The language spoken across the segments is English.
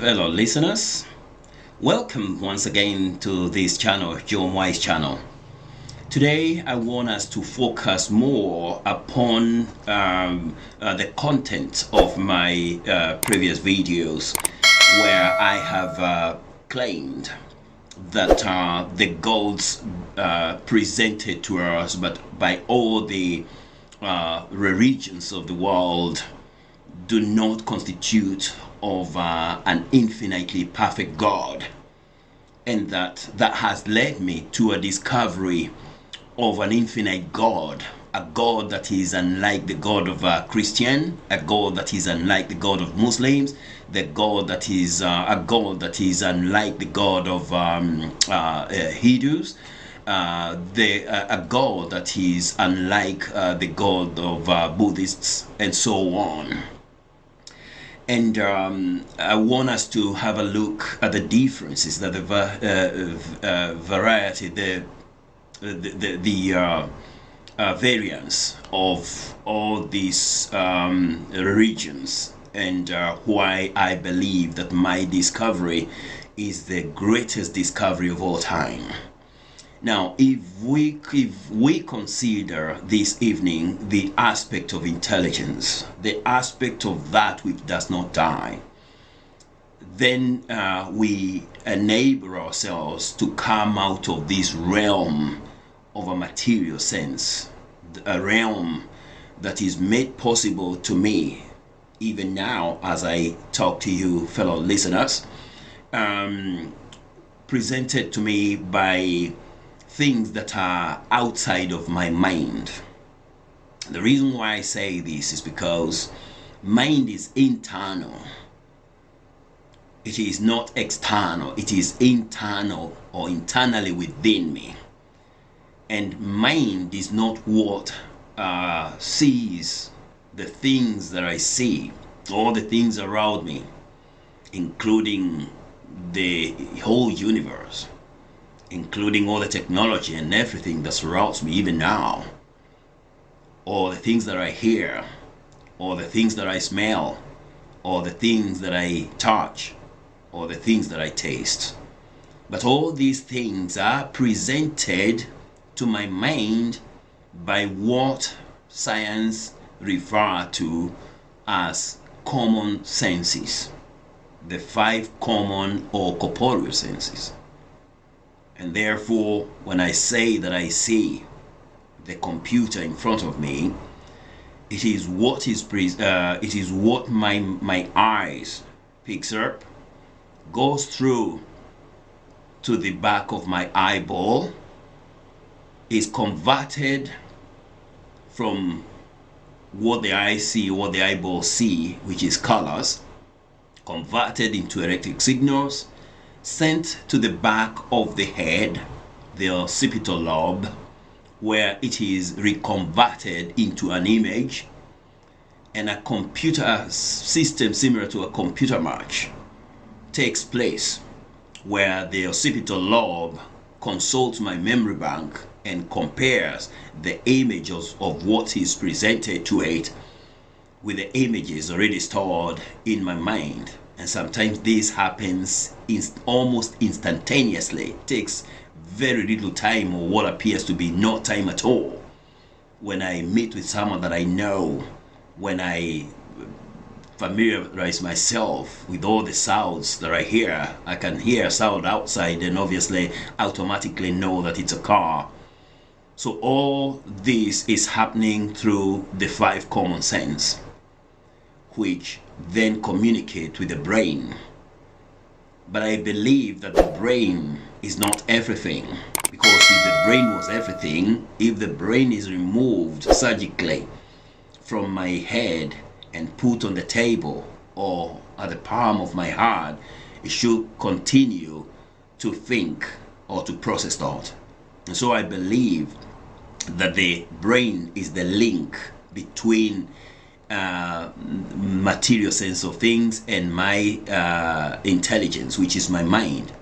fellow listeners. Welcome once again to this channel, Joe Mwai's channel. Today I want us to focus more upon the content of my previous videos, where I have claimed that the goals presented to us but by all the religions of the world do not constitute of an infinitely perfect God, and that has led me to a discovery of an infinite God, a God that is unlike the God of Christian, a God that is unlike the God of Muslims, the God that is a God that is unlike the God of Hindus, a God that is unlike the God of Buddhists, and so on. And I want us to have a look at the differences, that the variety, the variance of all these religions, and why I believe that my discovery is the greatest discovery of all time. Now, if we consider this evening the aspect of intelligence, the aspect of that which does not die, then we enable ourselves to come out of this realm of a material sense, a realm that is made possible to me even now as I talk to you, fellow listeners, presented to me by things that are outside of my mind. The reason why I say this is because mind is internal. It is not external. It is internal, or internally within me. And mind is not what sees the things that I see, or the things around me, including the whole universe, including all the technology and everything that surrounds me even now, or the things that I hear, or the things that I smell, or the things that I touch, or the things that I taste. But all these things are presented to my mind by what science refers to as common senses, the 5 common or corporeal senses. And therefore, when I say that I see the computer in front of me, it is what my eyes picks up, goes through to the back of my eyeball, is converted from what the eye see, what the eyeball see, which is colors, converted into electric signals, sent to the back of the head, the occipital lobe, where it is reconverted into an image, and a computer system similar to a computer match takes place, where the occipital lobe consults my memory bank and compares the images of what is presented to it with the images already stored in my mind. And sometimes this happens almost instantaneously. It takes very little time, or what appears to be no time at all, when I meet with someone that I know, when I familiarize myself with all the sounds that I hear. I can hear a sound outside and obviously automatically know that it's a car. So all this is happening through the 5 common sense, which then communicate with the brain. But I believe that the brain is not everything, because if the brain was everything, if the brain is removed surgically from my head and put on the table or at the palm of my hand, it should continue to think or to process thought. And so I believe that the brain is the link between material sense of things and my intelligence, which is my mind.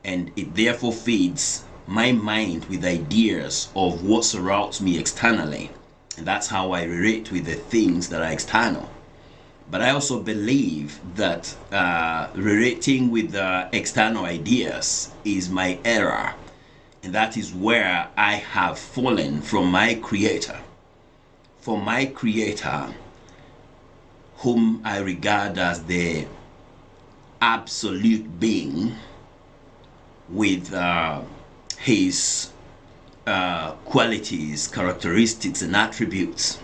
And it therefore feeds my mind with ideas of what surrounds me externally. And that's how I relate with the things that are external. But I also believe that relating with external ideas is my error. And that is where I have fallen from my Creator. For my Creator, whom I regard as the absolute being with his qualities, characteristics, and attributes,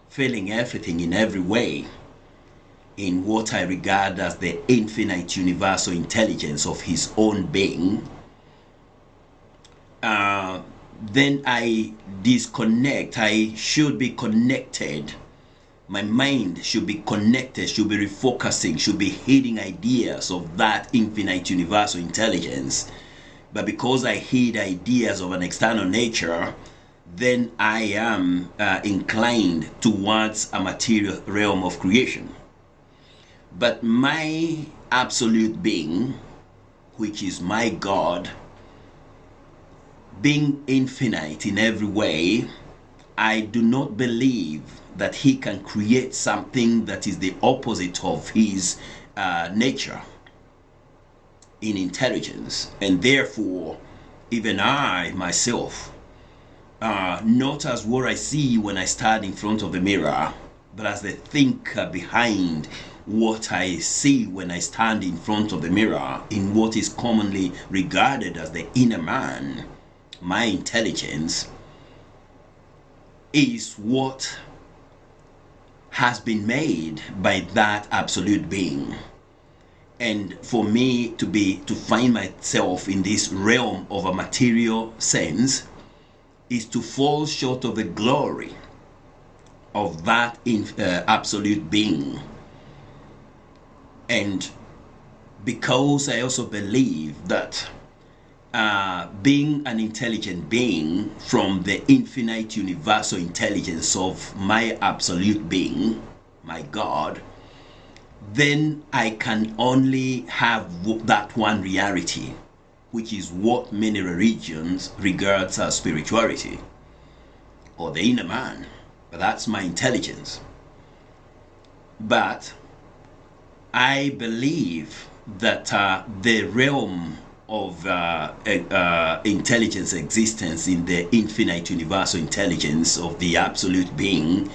failing everything in every way, in what I regard as the infinite universal intelligence of his own being, then I disconnect. I should be connected. My mind should be connected, should be refocusing, should be heeding ideas of that infinite universal intelligence. But because I heed ideas of an external nature, then I am inclined towards a material realm of creation. But my absolute being, which is my God, being infinite in every way, I do not believe that he can create something that is the opposite of his nature in intelligence. And therefore, even I myself, not as what I see when I stand in front of the mirror, but as the thinker behind what I see when I stand in front of the mirror, in what is commonly regarded as the inner man, my intelligence is what has been made by that absolute being. And for me to find myself in this realm of a material sense is to fall short of the glory of that absolute being. And because I also believe that being an intelligent being from the infinite universal intelligence of my absolute being, my God, then I can only have that one reality, which is what many religions regards as spirituality or the inner man. But that's my intelligence. But I believe that the realm of intelligence existence in the infinite universal intelligence of the absolute being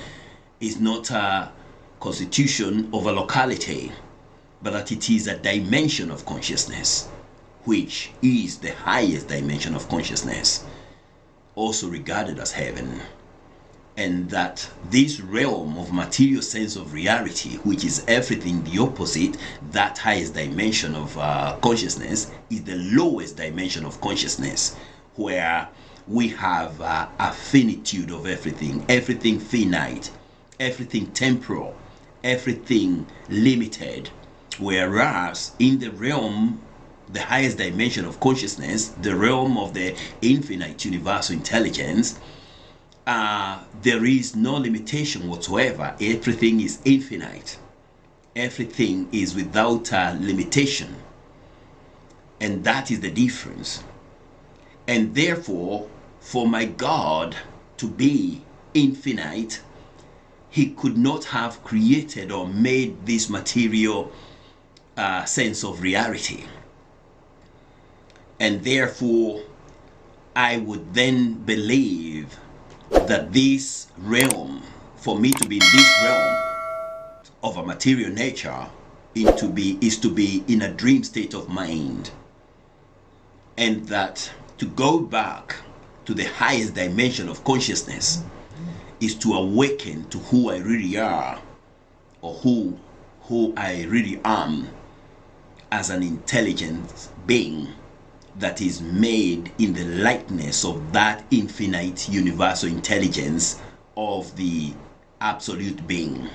is not a constitution of a locality, but that it is a dimension of consciousness, which is the highest dimension of consciousness, also regarded as heaven. And that this realm of material sense of reality, which is everything the opposite, that highest dimension of consciousness, is the lowest dimension of consciousness, where we have a finitude of everything, everything finite, everything temporal, everything limited. Whereas in the realm, the highest dimension of consciousness, the realm of the infinite universal intelligence, there is no limitation whatsoever. Everything is infinite. Everything is without limitation. And that is the difference. And therefore, for my God to be infinite, he could not have created or made this material sense of reality. And therefore, I would then believe that this realm, for me to be in this realm of a material nature, is to be in a dream state of mind. And that to go back to the highest dimension of consciousness is to awaken to who I really are, or who I really am as an intelligent being that is made in the likeness of that infinite universal intelligence of the absolute being.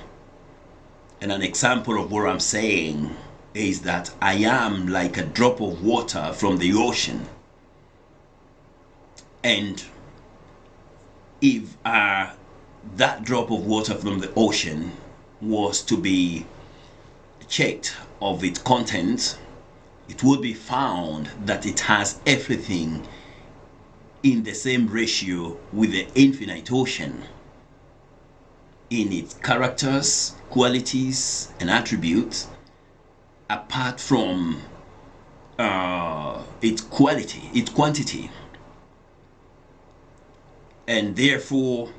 And an example of what I'm saying is that I am like a drop of water from the ocean. And if that drop of water from the ocean was to be checked of its contents, it would be found that it has everything in the same ratio with the infinite ocean. in its characters, qualities, and attributes, apart from its quality, its quantity. And therefore,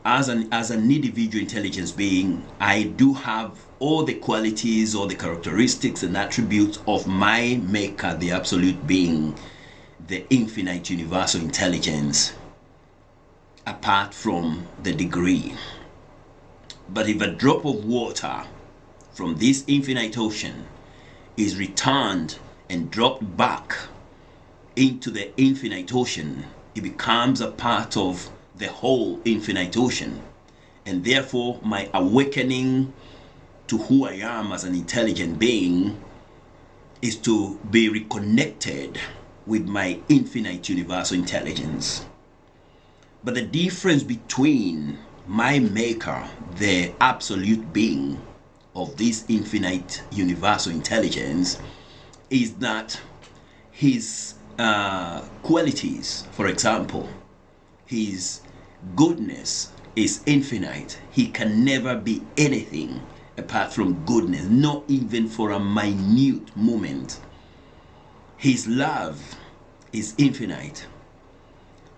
as an individual intelligence being, I do have all the qualities or the characteristics and attributes of my maker, the absolute being, the infinite universal intelligence, apart from the degree. But if a drop of water from this infinite ocean is returned and dropped back into the infinite ocean, it becomes a part of the whole infinite ocean. And therefore, my awakening to who I am as an intelligent being is to be reconnected with my infinite universal intelligence. But the difference between my maker, the absolute being of this infinite universal intelligence, is that his qualities, for example, his goodness is infinite. He can never be anything apart from goodness, not even for a minute moment. His love is infinite.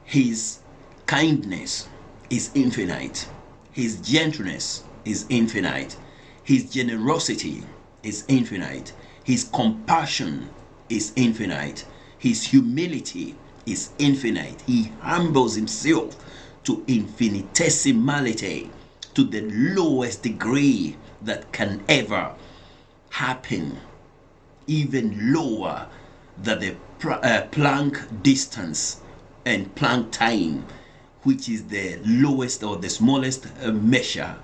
His kindness is infinite. His gentleness is infinite. His generosity is infinite. His compassion is infinite. His humility is infinite. He humbles himself to infinitesimality, to the lowest degree that can ever happen, even lower than the Planck distance and Planck time, which is the lowest or the smallest measure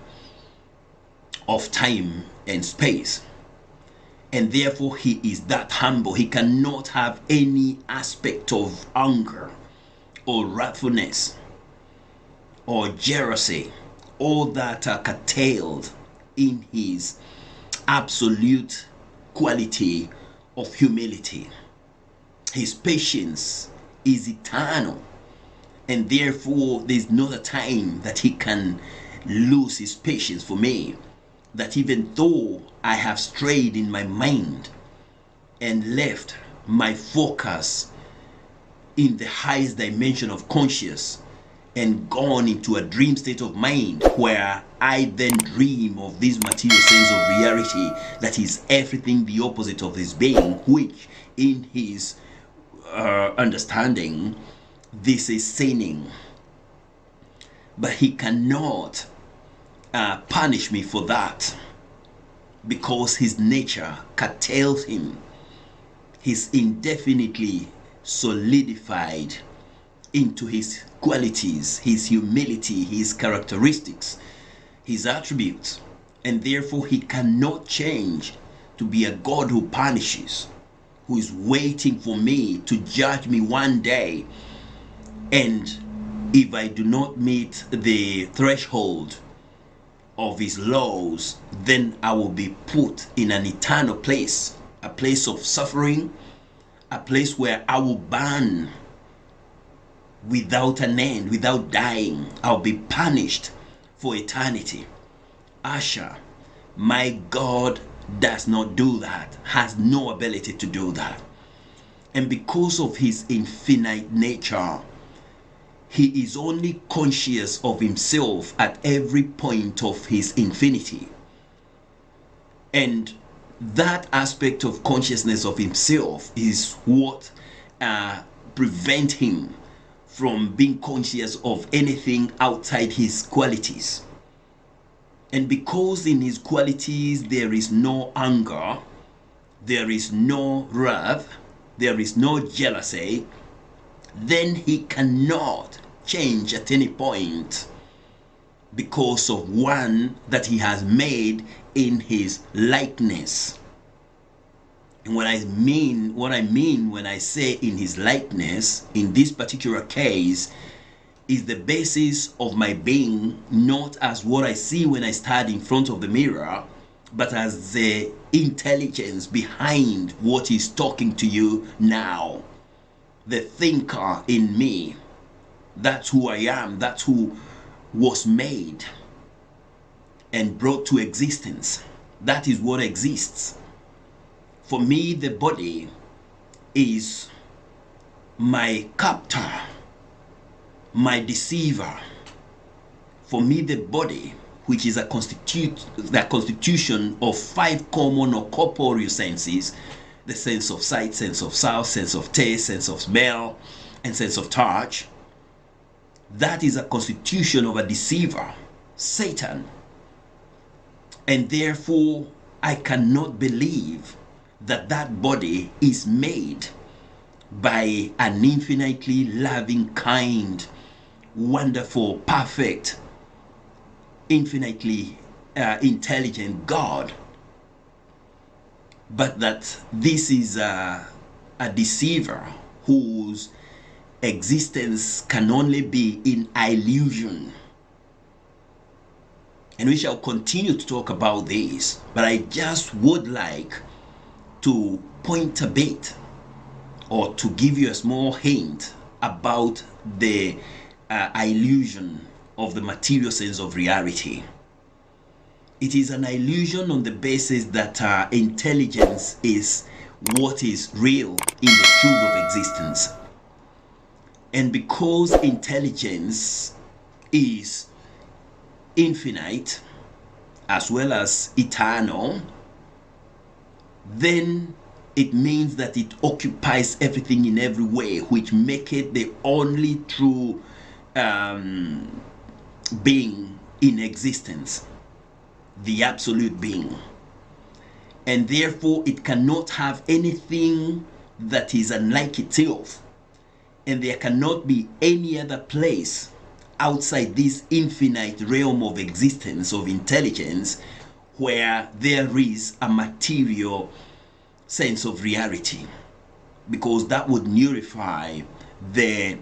of time and space. And therefore he is that humble. He cannot have any aspect of anger or wrathfulness or jealousy, all that are curtailed in his absolute quality of humility. His patience is eternal, and therefore there's not a time that he can lose his patience for me. That even though I have strayed in my mind and left my focus in the highest dimension of conscious and gone into a dream state of mind, where I then dream of this material sense of reality that is everything the opposite of his being, which in his understanding, this is sinning. But he cannot punish me for that, because his nature curtails him. He's indefinitely solidified into his qualities, his humility, his characteristics, his attributes, and therefore he cannot change to be a God who punishes, who is waiting for me to judge me one day, and if I do not meet the threshold of his laws, then I will be put in an eternal place, a place of suffering, a place where I will burn without an end, without dying. I'll be punished for eternity. Asha, my God does not do that, has no ability to do that. And because of his infinite nature, he is only conscious of himself at every point of his infinity. And that aspect of consciousness of himself is what prevents him from being conscious of anything outside his qualities. And because in his qualities there is no anger, there is no wrath, there is no jealousy, then he cannot change at any point, because of one that he has made in his likeness. And what I mean when I say in his likeness, in this particular case, is the basis of my being, not as what I see when I stand in front of the mirror, but as the intelligence behind what is talking to you now. The thinker in me. That's who I am. That's who was made. and brought to existence. That is what exists. For me, the body is my captor, my deceiver. For me, the body, which is the constitution of 5 common or corporeal senses, the sense of sight, sense of sound, sense of taste, sense of smell, and sense of touch, that is a constitution of a deceiver, Satan. And therefore, I cannot believe that that body is made by an infinitely loving, kind, wonderful, perfect, infinitely intelligent God, but that this is a deceiver whose existence can only be in illusion. And we shall continue to talk about this, but I just would like to point a bit or to give you a small hint about the illusion of the material sense of reality. It is an illusion on the basis that intelligence is what is real in the truth of existence. And because intelligence is infinite as well as eternal, then it means that it occupies everything in every way, which make it the only true being in existence, the absolute being. And therefore it cannot have anything that is unlike itself, and there cannot be any other place outside this infinite realm of existence of intelligence where there is a material sense of reality, because that would nullify the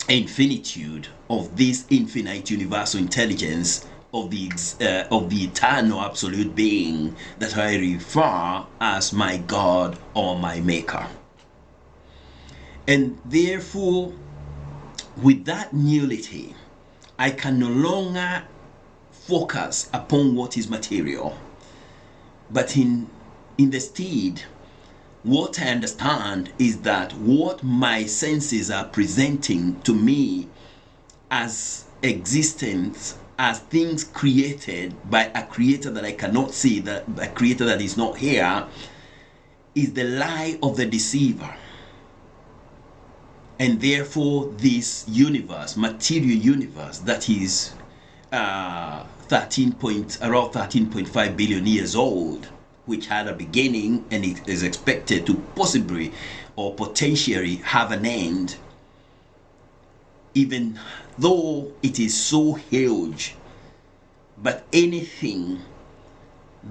infinitude of this infinite universal intelligence of the eternal absolute being that I refer as my God or my Maker. And therefore, with that nullity, I can no longer focus upon what is material, but in the stead, what I understand is that what my senses are presenting to me as existence, as things created by a creator that I cannot see, that a creator that is not here, is the lie of the deceiver. And therefore this universe, material universe, that is around 13.5 billion years old, which had a beginning and it is expected to possibly or potentially have an end, even though it is so huge. But anything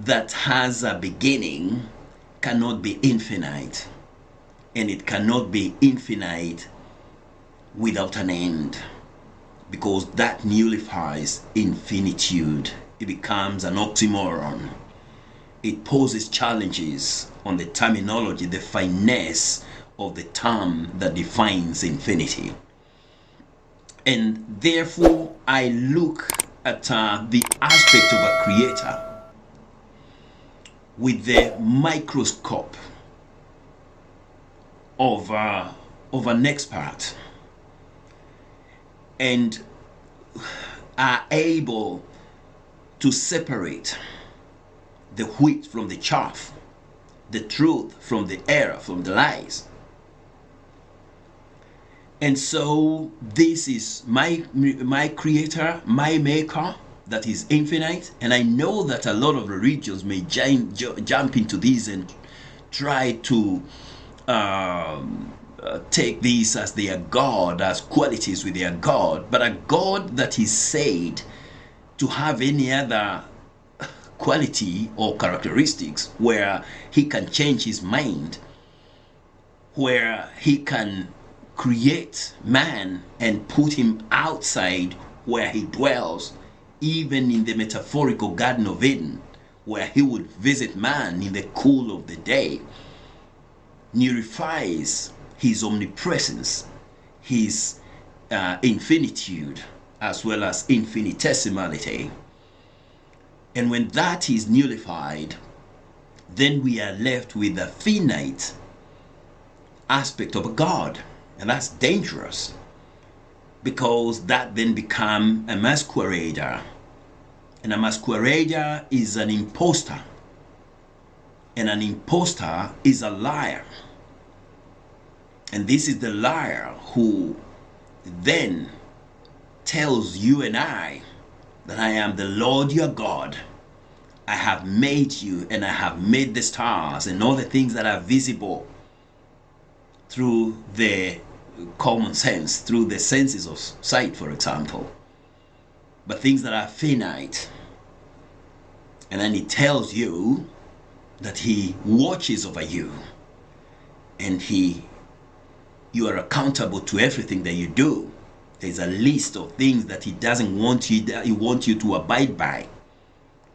that has a beginning cannot be infinite, and it cannot be infinite without an end, because that nullifies infinitude. It becomes an oxymoron. It poses challenges on the terminology, the finesse of the term that defines infinity. And therefore, I look at the aspect of a creator with the microscope of an expert, and are able to separate the wheat from the chaff, the truth from the error, from the lies. And so this is my creator, my maker, that is infinite. And I know that a lot of religions may jump into this and try to take these as their God, as qualities with their God, but a God that is said to have any other quality or characteristics where he can change his mind, where he can create man and put him outside where he dwells, even in the metaphorical Garden of Eden, where he would visit man in the cool of the day, nullifies his omnipresence, his infinitude, as well as infinitesimality. And when that is nullified, then we are left with the finite aspect of a God. And that's dangerous, because that then becomes a masquerader. And a masquerader is an imposter. And an imposter is a liar. And this is the liar who then tells you and I that I am the Lord your God. I have made you, and I have made the stars and all the things that are visible through the common sense, through the senses of sight, for example. But things that are finite. And then he tells you that he watches over you, and you are accountable to everything that you do. There's a list of things that he doesn't want you, that he wants you to abide by,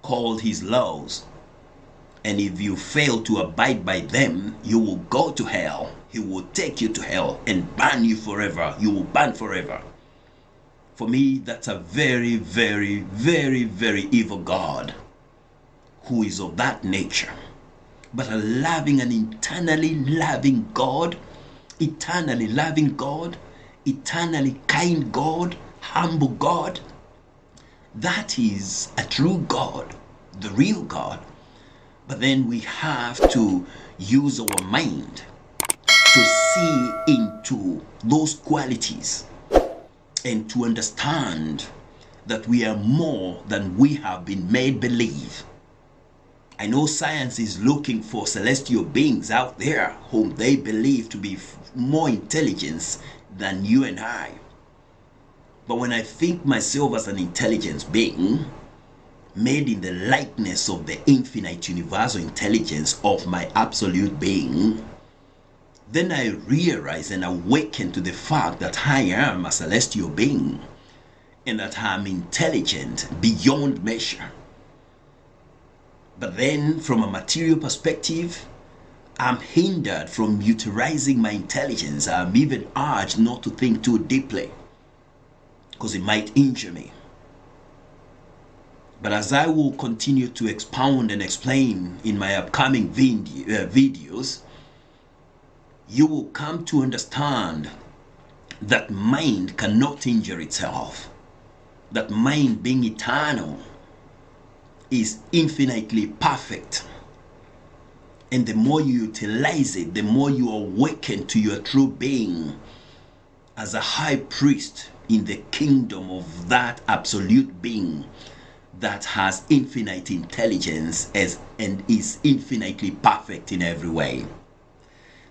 called his laws. And if you fail to abide by them, you will go to hell. He will take you to hell and burn you forever. You will burn forever. For me, that's a very, very, very, very evil God who is of that nature. But a loving and eternally loving God, eternally loving God, eternally kind God, humble God, that is a true God, the real God. But then we have to use our mind to see into those qualities and to understand that we are more than we have been made believe. I know science is looking for celestial beings out there whom they believe to be more intelligent than you and I. But when I think myself as an intelligent being, made in the likeness of the infinite universal intelligence of my absolute being, then I realize and awaken to the fact that I am a celestial being and that I am intelligent beyond measure. But then from a material perspective, I'm hindered from utilizing my intelligence. I'm even urged not to think too deeply because it might injure me. But as I will continue to expound and explain in my upcoming videos, you will come to understand that mind cannot injure itself. That mind, being eternal, is infinitely perfect. And the more you utilize it, the more you awaken to your true being as a high priest in the kingdom of that absolute being that has infinite intelligence and is infinitely perfect in every way.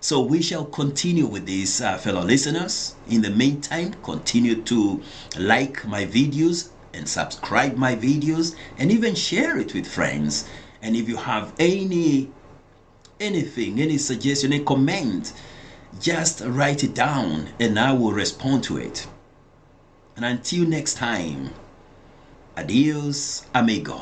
So we shall continue with this, fellow listeners. In the meantime, continue to like my videos and subscribe my videos and even share it with friends. And if you have anything, any suggestion, any comment, just write it down and I will respond to it. And until next time, adios, amigo.